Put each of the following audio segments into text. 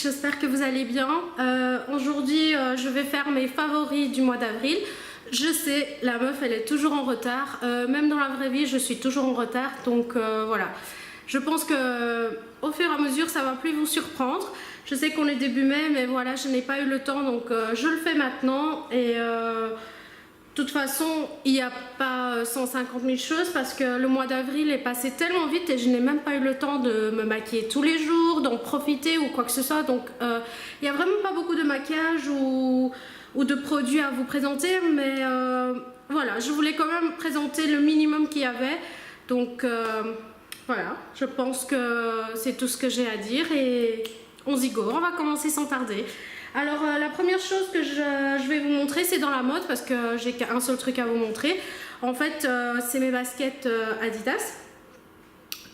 j'espère que vous allez bien. Aujourd'hui, je vais faire mes favoris du mois d'avril. Je sais, la meuf, elle est toujours en retard. Même dans la vraie vie, je suis toujours en retard. Donc voilà. Je pense que au fur et à mesure, ça va plus vous surprendre. Je sais qu'on est début mai, mais voilà, je n'ai pas eu le temps, donc je le fais maintenant. Et de toute façon, il n'y a pas 150 000 choses parce que le mois d'avril est passé tellement vite et je n'ai même pas eu le temps de me maquiller tous les jours, d'en profiter ou quoi que ce soit. Donc il n'y a vraiment pas beaucoup de maquillage ou de produits à vous présenter, mais voilà, je voulais quand même présenter le minimum qu'il y avait. Donc voilà, je pense que c'est tout ce que j'ai à dire et on y go, on va commencer sans tarder. Alors la première chose que je vais vous montrer, c'est dans la mode parce que j'ai qu'un seul truc à vous montrer. En fait, c'est mes baskets Adidas,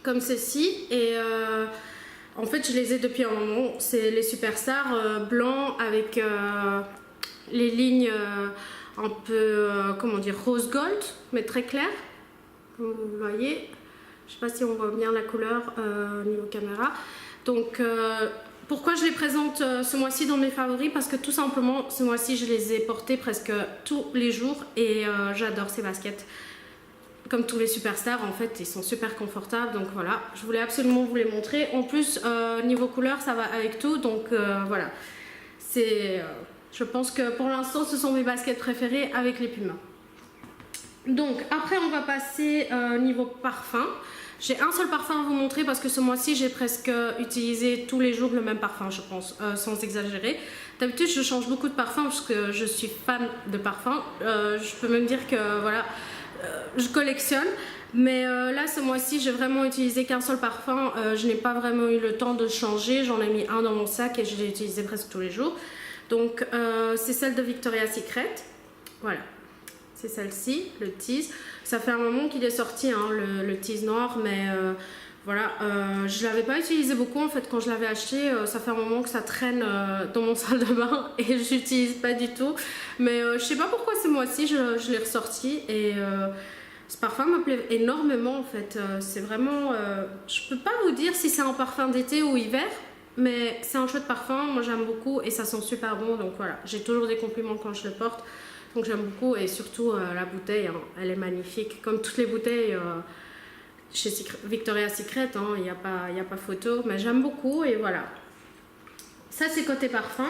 comme ceci. Et en fait, je les ai depuis un moment. C'est les Superstars blancs avec les lignes un peu, comment dire, rose gold, mais très clair. Comme vous le voyez. Je ne sais pas si on voit bien la couleur niveau caméra. Donc pourquoi je les présente ce mois-ci dans mes favoris? Parce que tout simplement, ce mois-ci, je les ai portés presque tous les jours et j'adore ces baskets. Comme tous les Superstars, en fait, ils sont super confortables. Donc voilà, je voulais absolument vous les montrer. En plus, niveau couleur, ça va avec tout. Donc voilà, je pense que pour l'instant, ce sont mes baskets préférées avec les Pumas. Donc après, on va passer niveau parfum. J'ai un seul parfum à vous montrer parce que ce mois-ci, j'ai presque utilisé tous les jours le même parfum, je pense, sans exagérer. D'habitude, je change beaucoup de parfums parce que je suis fan de parfums. Je peux même dire que voilà, je collectionne. Mais là, ce mois-ci, j'ai vraiment utilisé qu'un seul parfum. Je n'ai pas vraiment eu le temps de changer. J'en ai mis un dans mon sac et je l'ai utilisé presque tous les jours. Donc, c'est celle de Victoria's Secret. Voilà. C'est celle-ci, le tease. Ça fait un moment qu'il est sorti, hein, le tease noir, mais voilà, je ne l'avais pas utilisé beaucoup en fait quand je l'avais acheté. Ça fait un moment que ça traîne dans mon salle de bain et je l'utilise pas du tout. Mais je sais pas pourquoi ce mois-ci je l'ai ressorti et ce parfum me plaît énormément en fait. C'est vraiment, je peux pas vous dire si c'est un parfum d'été ou hiver, mais c'est un chouette parfum. Moi j'aime beaucoup et ça sent super bon. Donc voilà, j'ai toujours des compliments quand je le porte. Donc j'aime beaucoup et surtout la bouteille, hein, elle est magnifique. Comme toutes les bouteilles chez Victoria's Secret, hein, il n'y a pas photo, mais j'aime beaucoup et voilà. Ça c'est côté parfum.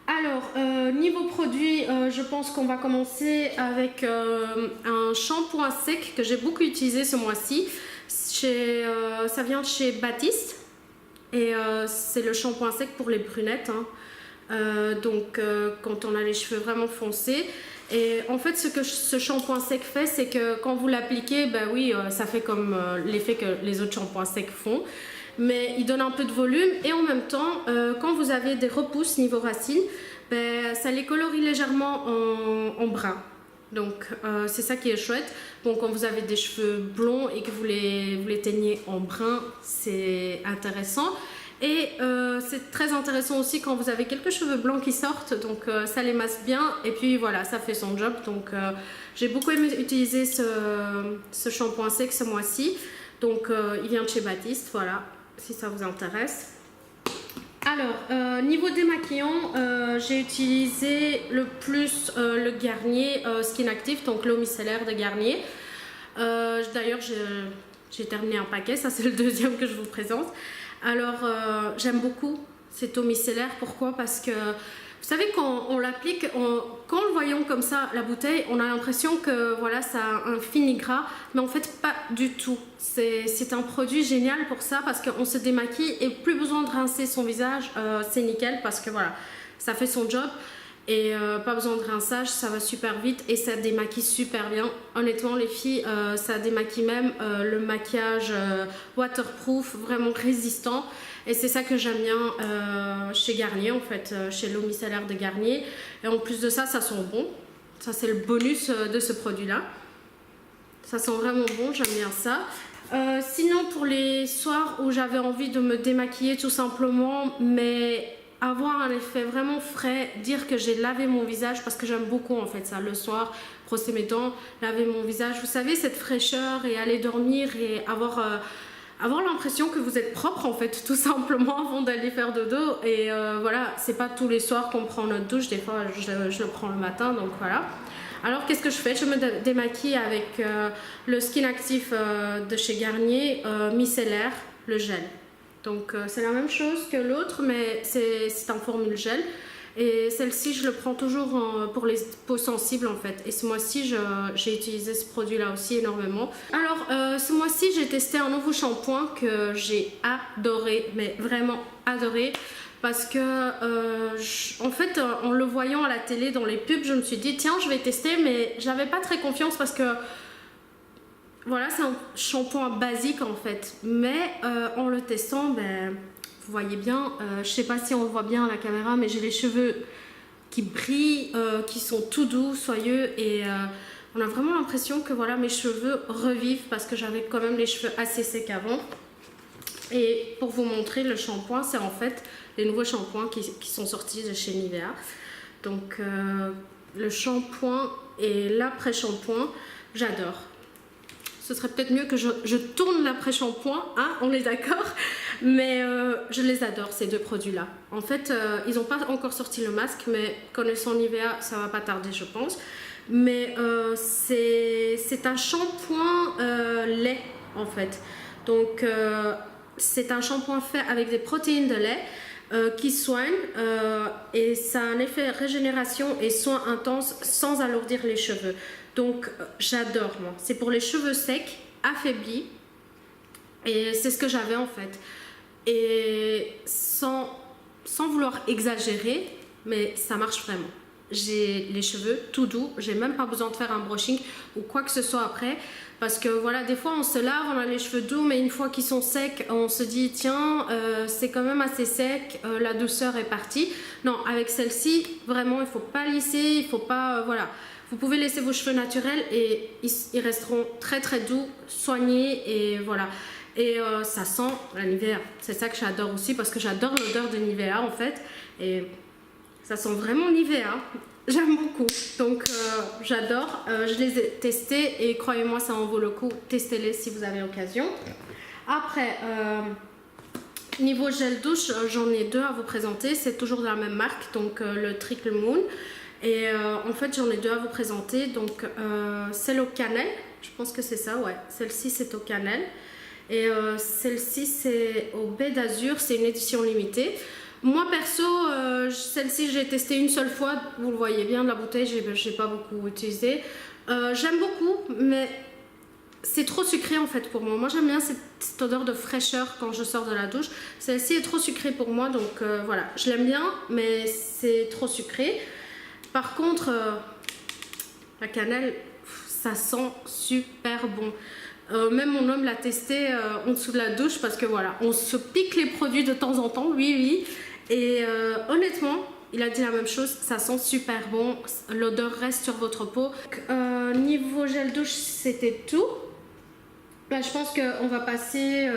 Alors niveau produit, je pense qu'on va commencer avec un shampoing sec que j'ai beaucoup utilisé ce mois-ci. Ça vient de chez Baptiste et c'est le shampoing sec pour les brunettes. Hein. Donc quand on a les cheveux vraiment foncés et en fait ce que ce shampoing sec fait, c'est que quand vous l'appliquez, ben oui, ça fait comme l'effet que les autres shampoings secs font, mais il donne un peu de volume et en même temps quand vous avez des repousses niveau racines, ben, ça les colorie légèrement en brun. Donc c'est ça qui est chouette. Donc quand vous avez des cheveux blonds et que vous les teignez en brun, c'est intéressant. Et c'est très intéressant aussi quand vous avez quelques cheveux blancs qui sortent, donc ça les masse bien et puis voilà, ça fait son job. Donc j'ai beaucoup aimé utiliser ce shampoing sec ce mois-ci. Donc il vient de chez Baptiste, voilà, si ça vous intéresse. Alors niveau démaquillant, j'ai utilisé le plus le Garnier Skin Active, donc l'eau micellaire de Garnier. D'ailleurs j'ai terminé un paquet, ça c'est le deuxième que je vous présente. Alors j'aime beaucoup cette eau micellaire. Pourquoi? Parce que vous savez, quand on l'applique, quand le voyons comme ça, la bouteille, on a l'impression que voilà, ça a un fini gras, mais en fait pas du tout. C'est un produit génial pour ça parce qu'on se démaquille et plus besoin de rincer son visage, c'est nickel parce que voilà, ça fait son job. Et pas besoin de rinçage, ça va super vite et ça démaquille super bien. Honnêtement les filles, ça démaquille même le maquillage waterproof, vraiment résistant. Et c'est ça que j'aime bien chez Garnier en fait, chez l'eau micellaire de Garnier. Et en plus de ça, ça sent bon. Ça c'est le bonus de ce produit là. Ça sent vraiment bon, j'aime bien ça. Sinon pour les soirs où j'avais envie de me démaquiller tout simplement, mais avoir un effet vraiment frais, dire que j'ai lavé mon visage parce que j'aime beaucoup en fait ça, le soir, brosser mes dents, laver mon visage, vous savez cette fraîcheur et aller dormir et avoir avoir l'impression que vous êtes propre en fait, tout simplement avant d'aller faire dodo. Et voilà, c'est pas tous les soirs qu'on prend notre douche, des fois je le prends le matin, donc voilà. Alors qu'est-ce que je fais? Je me démaquille avec le Skin Active de chez Garnier, micellaire, le gel. Donc c'est la même chose que l'autre, mais c'est en formule gel. Et celle-ci, je le prends toujours pour les peaux sensibles en fait. Et ce mois-ci, j'ai utilisé ce produit-là aussi énormément. Alors, ce mois-ci, j'ai testé un nouveau shampoing que j'ai adoré, mais vraiment adoré. Parce que, en fait, en le voyant à la télé, dans les pubs, je me suis dit, tiens, je vais tester, mais j'avais pas très confiance parce que, voilà, c'est un shampoing basique en fait. Mais en le testant, ben... Vous voyez bien, je sais pas si on le voit bien à la caméra, mais j'ai les cheveux qui brillent, qui sont tout doux, soyeux, et on a vraiment l'impression que voilà, mes cheveux revivent parce que j'avais quand même les cheveux assez secs avant. Et pour vous montrer le shampoing, c'est en fait les nouveaux shampoings qui sont sortis de chez Nivea. Donc le shampoing et l'après-shampoing, j'adore. Ce serait peut-être mieux que je tourne l'après-shampoing, hein, on est d'accord. Mais je les adore ces deux produits là. En fait ils n'ont pas encore sorti le masque, mais connaissant Nivea ça va pas tarder je pense. Mais c'est un shampoing lait en fait. Donc c'est un shampoing fait avec des protéines de lait qui soigne et ça a un effet régénération et soin intense sans alourdir les cheveux. Donc j'adore moi. C'est pour les cheveux secs, affaiblis, et c'est ce que j'avais en fait. Et sans vouloir exagérer, mais ça marche vraiment. J'ai les cheveux tout doux, j'ai même pas besoin de faire un brushing ou quoi que ce soit après. Parce que voilà, des fois on se lave, on a les cheveux doux, mais une fois qu'ils sont secs, on se dit tiens, c'est quand même assez sec, la douceur est partie. Non, avec celle-ci, vraiment il faut pas lisser, il faut pas, voilà. Vous pouvez laisser vos cheveux naturels et ils resteront très très doux, soignés et voilà. Et ça sent la Nivea. C'est ça que j'adore aussi parce que j'adore l'odeur de Nivea en fait. Et ça sent vraiment Nivea. J'aime beaucoup. Donc j'adore. Je les ai testés et croyez-moi, ça en vaut le coup. Testez-les si vous avez l'occasion. Après, niveau gel douche, j'en ai deux à vous présenter. C'est toujours de la même marque, donc le Triple Moon. Et en fait, j'en ai deux à vous présenter. Donc celle au cannelle. Je pense que c'est ça, ouais. Celle-ci, c'est au cannelle. Et celle-ci c'est au baie d'azur, c'est une édition limitée. Moi perso, celle-ci j'ai testé une seule fois, vous le voyez bien de la bouteille, j'ai pas beaucoup utilisé. J'aime beaucoup, mais c'est trop sucré en fait pour moi. Moi j'aime bien cette odeur de fraîcheur quand je sors de la douche. Celle-ci est trop sucrée pour moi, donc voilà, je l'aime bien, mais c'est trop sucré. Par contre, la cannelle, ça sent super bon. Même mon homme l'a testé en dessous de la douche parce que voilà, on se pique les produits de temps en temps, oui. Et honnêtement, il a dit la même chose, ça sent super bon, l'odeur reste sur votre peau. Niveau gel douche, c'était tout. Là, je pense qu'on va passer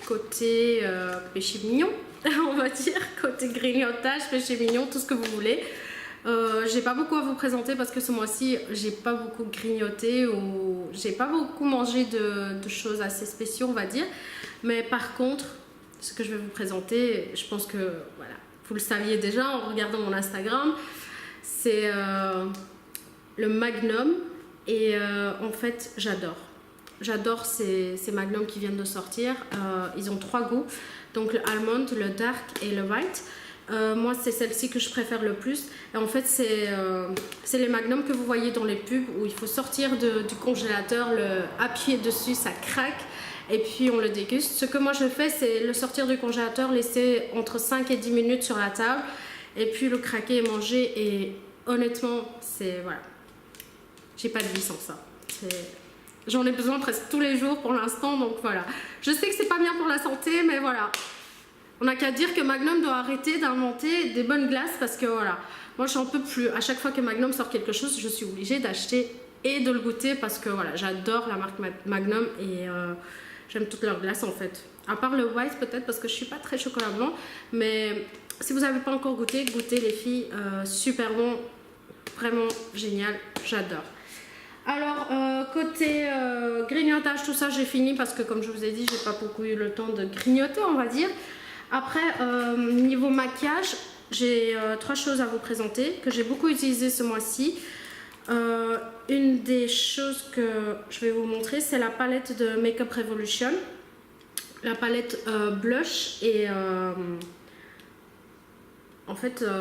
côté péché mignon, on va dire, côté grignotage, péché mignon, tout ce que vous voulez. J'ai pas beaucoup à vous présenter parce que ce mois-ci j'ai pas beaucoup grignoté ou j'ai pas beaucoup mangé de choses assez spéciaux on va dire, mais par contre ce que je vais vous présenter, je pense que voilà, vous le saviez déjà en regardant mon Instagram, c'est le Magnum et en fait j'adore ces Magnums qui viennent de sortir. Ils ont trois goûts, donc le almond, le dark et le white. Moi c'est celle-ci que je préfère le plus et en fait c'est les Magnum que vous voyez dans les pubs où il faut sortir du congélateur, appuyer dessus, ça craque et puis on le déguste. Ce que moi je fais c'est le sortir du congélateur, laisser entre 5 et 10 minutes sur la table et puis le craquer et manger et honnêtement c'est voilà, j'ai pas de vie sans ça. J'en ai besoin presque tous les jours pour l'instant donc voilà. Je sais que c'est pas bien pour la santé mais voilà. On n'a qu'à dire que Magnum doit arrêter d'inventer des bonnes glaces parce que voilà, moi j'en peux plus. À chaque fois que Magnum sort quelque chose, je suis obligée d'acheter et de le goûter parce que voilà, j'adore la marque Magnum et j'aime toutes leurs glaces en fait. À part le white peut-être parce que je suis pas très chocolat blanc, mais si vous n'avez pas encore goûté, goûtez les filles, super bon, vraiment génial, j'adore. Alors côté grignotage, grignotage, tout ça, j'ai fini parce que comme je vous ai dit, j'ai pas beaucoup eu le temps de grignoter, on va dire. Après, niveau maquillage, j'ai 3 choses à vous présenter que j'ai beaucoup utilisé ce mois-ci. Une des choses que je vais vous montrer, c'est la palette de Makeup Revolution. La palette blush et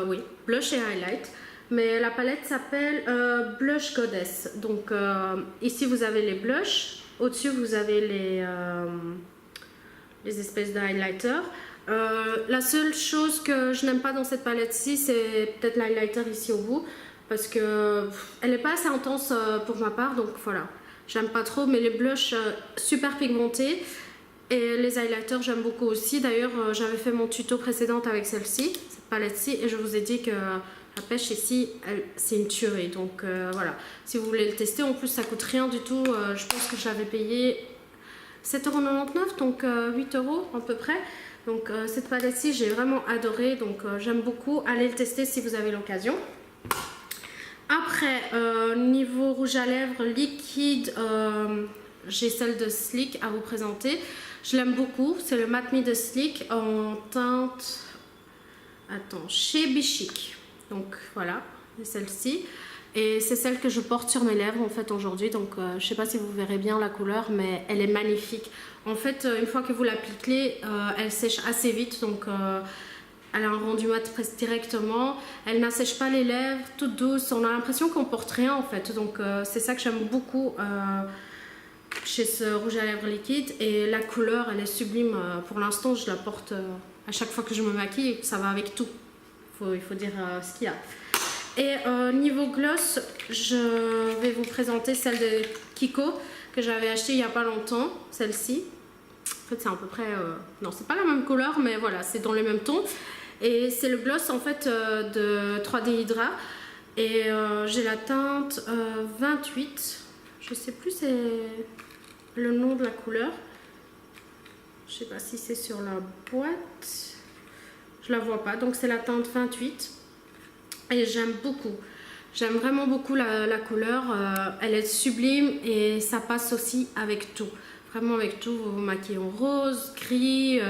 oui, blush et highlight. Mais la palette s'appelle Blush Goddess. Donc ici vous avez les blushs, au-dessus vous avez les espèces de highlighters. La seule chose que je n'aime pas dans cette palette-ci, c'est peut-être l'highlighter ici au bout, parce que elle n'est pas assez intense pour ma part, donc voilà, j'aime pas trop. Mais les blushs super pigmentés et les highlighters j'aime beaucoup aussi. D'ailleurs j'avais fait mon tuto précédent avec celle-ci, cette palette-ci, et je vous ai dit que la pêche ici c'est une tuerie. Donc voilà, si vous voulez le tester, en plus ça coûte rien du tout. Je pense que j'avais payé 7,99 €, donc 8 € à peu près. Donc cette palette-ci j'ai vraiment adoré, donc j'aime beaucoup. Allez le tester si vous avez l'occasion. Après, niveau rouge à lèvres liquide, j'ai celle de Sleek à vous présenter. Je l'aime beaucoup, c'est le Matte Me de Sleek en teinte, Shabby Chic. Donc voilà, c'est celle-ci. Et c'est celle que je porte sur mes lèvres en fait aujourd'hui. Donc je ne sais pas si vous verrez bien la couleur, mais elle est magnifique. En fait, une fois que vous l'appliquez, elle sèche assez vite. Donc elle a un rendu mat presque directement. Elle n'assèche pas les lèvres, toute douce. On a l'impression qu'on porte rien en fait. Donc c'est ça que j'aime beaucoup chez ce rouge à lèvres liquide. Et la couleur, elle est sublime. Pour l'instant, je la porte à chaque fois que je me maquille. Ça va avec tout. Il faut dire ce qu'il y a. Et niveau gloss, je vais vous présenter celle de Kiko que j'avais acheté il n'y a pas longtemps. Celle-ci. En fait, c'est à peu près... non, c'est pas la même couleur, mais voilà, c'est dans les mêmes tons. Et c'est le gloss en fait de 3D Hydra. Et j'ai la teinte 28. Je sais plus c'est le nom de la couleur. Je sais pas si c'est sur la boîte. Je la vois pas. Donc c'est la teinte 28. Et j'aime beaucoup. J'aime vraiment beaucoup la couleur. Elle est sublime et ça passe aussi avec tout. Vraiment avec tout. Vous vous maquillez en rose, gris,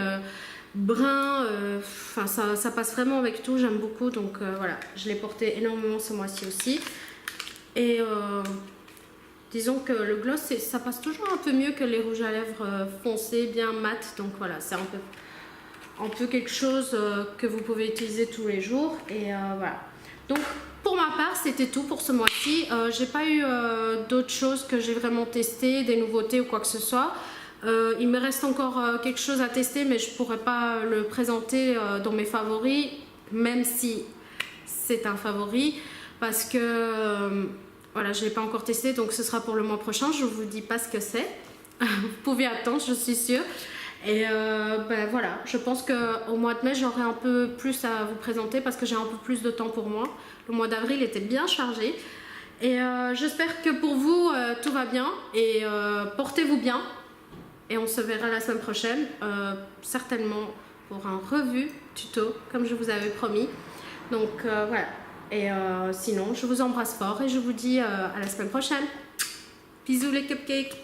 brun. Enfin ça passe vraiment avec tout. J'aime beaucoup. Donc voilà. Je l'ai porté énormément ce mois-ci aussi. Et disons que le gloss, ça passe toujours un peu mieux que les rouges à lèvres foncés, bien mat. Donc voilà, c'est un peu quelque chose que vous pouvez utiliser tous les jours. Et voilà. Donc pour ma part, c'était tout pour ce mois-ci. J'ai pas eu d'autres choses que j'ai vraiment testé, des nouveautés ou quoi que ce soit. Il me reste encore quelque chose à tester, mais je pourrais pas le présenter dans mes favoris, même si c'est un favori, parce que voilà, je l'ai pas encore testé, donc ce sera pour le mois prochain. Je vous dis pas ce que c'est. Vous pouvez attendre, je suis sûre. Et ben voilà, je pense qu'au mois de mai, j'aurai un peu plus à vous présenter parce que j'ai un peu plus de temps pour moi. Le mois d'avril était bien chargé. Et j'espère que pour vous, tout va bien. Et portez-vous bien. Et on se verra la semaine prochaine, certainement pour un revue tuto, comme je vous avais promis. Donc voilà. Et sinon, je vous embrasse fort et je vous dis à la semaine prochaine. Bisous les cupcakes!